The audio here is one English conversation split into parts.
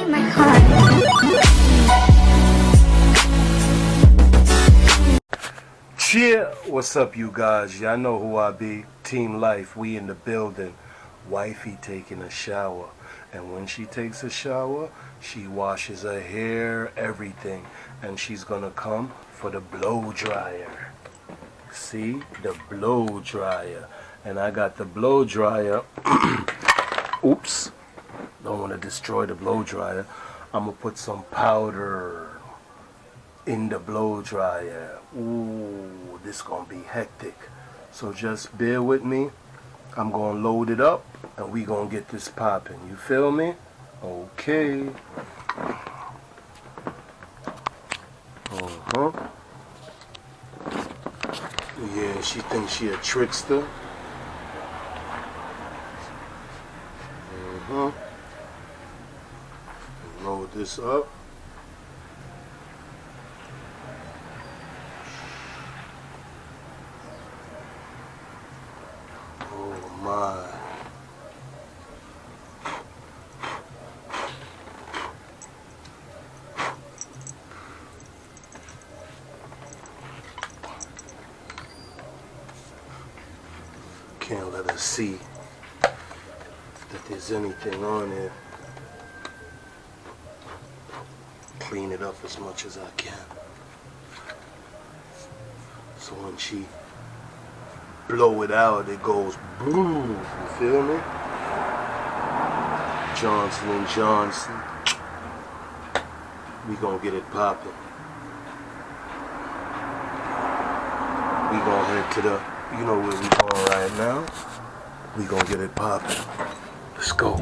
in my car. Cheer! What's up, you guys? Y'all know who I be. Team Life, we in the building. Wifey taking a shower. And when she takes a shower, she washes her hair, everything. And she's gonna come for the blow dryer. See? The blow dryer. And I got the blow dryer. Oops. Don't want to destroy the blow dryer. I'm gonna put some powder in the blow dryer. Ooh, this gonna be hectic. So just bear with me. I'm gonna load it up and we gonna get this popping. You feel me? Okay. Yeah, she thinks she a trickster. Load this up. Oh my. Can't let her see that there's anything on it. Clean it up as much as I can. So when she blow it out, it goes boom. You feel me? Johnson & Johnson. We gonna get it popping. We gonna head to the, you know where we going right now. We gonna get it popping. Let's go.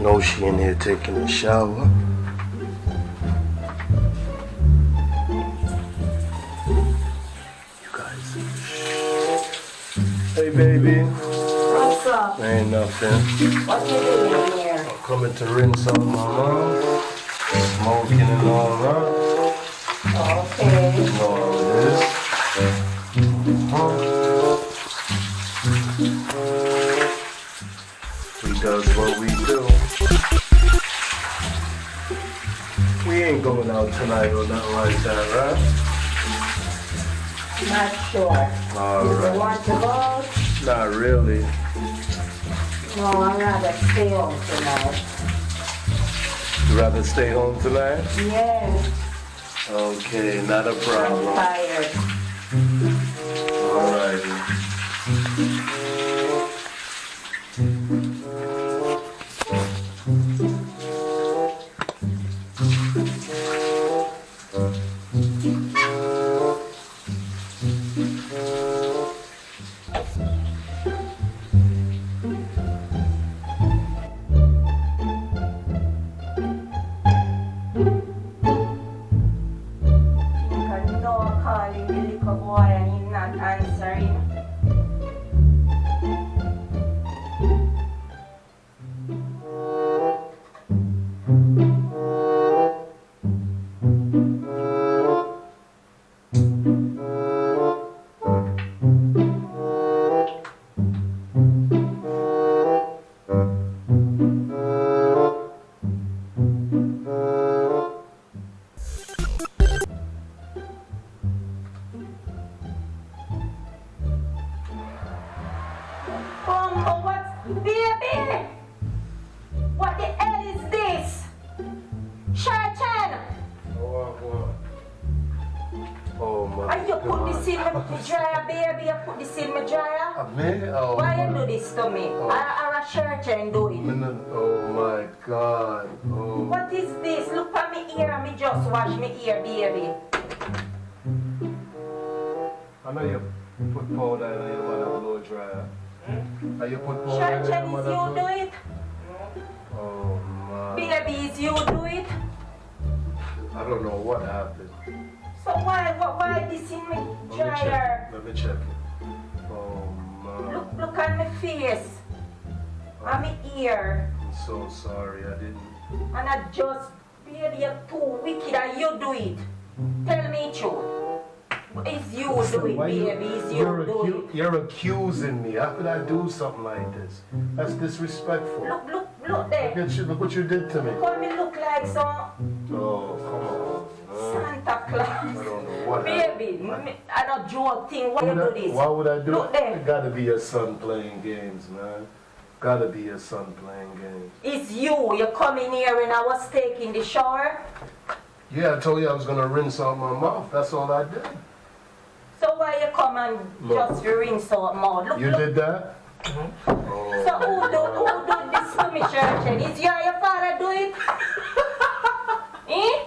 Know she in here taking a shower. You guys. Hey baby. What's up? Ain't nothing. What you doing here? I'm coming to rinse out my mom. Smoking and all that. Okay. You know how it is. We does what we do. We ain't going out tonight or nothing like that, right? Not sure. All You right. want to go? Not really. No, I'd rather stay home tonight. You rather stay home tonight? Yes. Okay, not a I'm problem. tired. All right. Because no one calling the little boy and he's not answering. Bumbo, what's... Baby! What the hell is this? Sharchan! Oh my Are you put this in my dryer, baby? You put this in my dryer? Me? Oh, Why you do this to me? Oh. I a Sharchan do it. Oh my God. Oh. What is this? Look at me ear, me just wash me ear, baby. I know you put powder in your mother blow dryer. Are you put powder in your Sharchan, is mother you blow? do it? Oh my. Baby, is you do it? I don't know what happened. So why this in my dryer? Let me check it. Oh my. Look at my face. And my ear. I'm so sorry. I didn't. And I just, baby, you're too wicked and you do it. Tell me truth. It's you do it, Why baby. It's you do it. you're accusing me. How could I do something like this? That's disrespectful. Look there. Look what you did to me. Call me look like some Oh, come on. Santa Claus. I don't know what Baby, I don't joke thing. Why you do this? Why would I do Look it? there. It gotta be your son playing games, man. Gotta be your son playing games. It's you. You come in here and I was taking the shower. Yeah, I told you I was gonna rinse out my mouth. That's all I did. So why you come and just rinse out mouth? Look, You look. did that? So who do this to me, church? Is your father do it? Eh?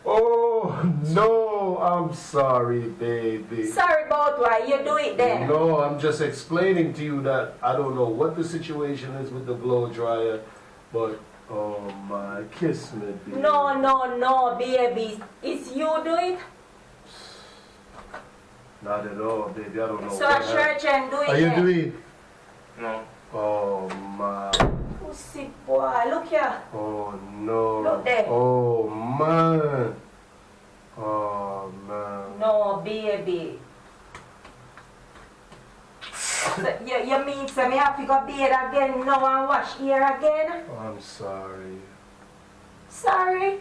Oh, no, I'm sorry, baby. Sorry about why you do it then. No, I'm just explaining to you that I don't know what the situation is with the blow dryer, but oh my, kiss me, baby. No, baby. It's you do it? Not at all, baby. I don't know. So a church and do it Are you then. doing? No. Oh my. Pussy boy, look here. Oh no. Look there. Oh man. Oh man. No, baby. So, you mean so me have to go bed again now and wash here again? Oh, I'm sorry. Sorry?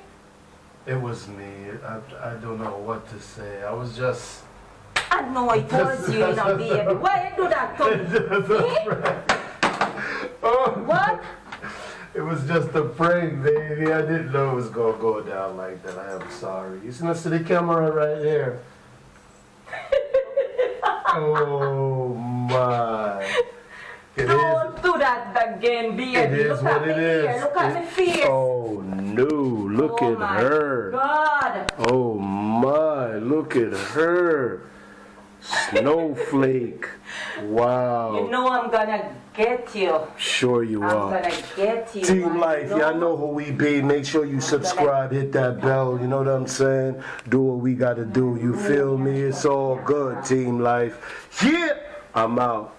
It was me. I don't know what to say. I was just. I know it was you, baby. Why you do that to me? Oh, What? it was just a prank, baby. I didn't know it was gonna go down like that. I am sorry. You see the camera right there. Oh my. Don't do that again, baby. It is Look what at it me is. here. Look at my face. Oh no, look Oh at my her. God. Oh my, look at her. Snowflake. Wow. You know I'm gonna get you. Sure you I'm are. gonna get you. Team I Life, y'all know who we be. Make sure you subscribe, hit that bell, you know what I'm saying? Do what we gotta do, you feel me? It's all good, Team Life. Yeah, I'm out.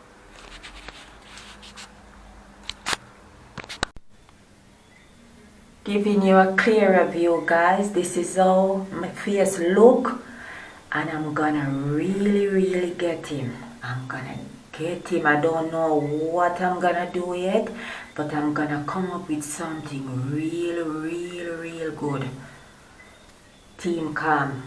Giving you a clearer view, guys. This is how my face look, and I'm gonna really get him. I'm gonna get him. I don't know what I'm gonna do yet, but I'm gonna come up with something real good. Team Calm.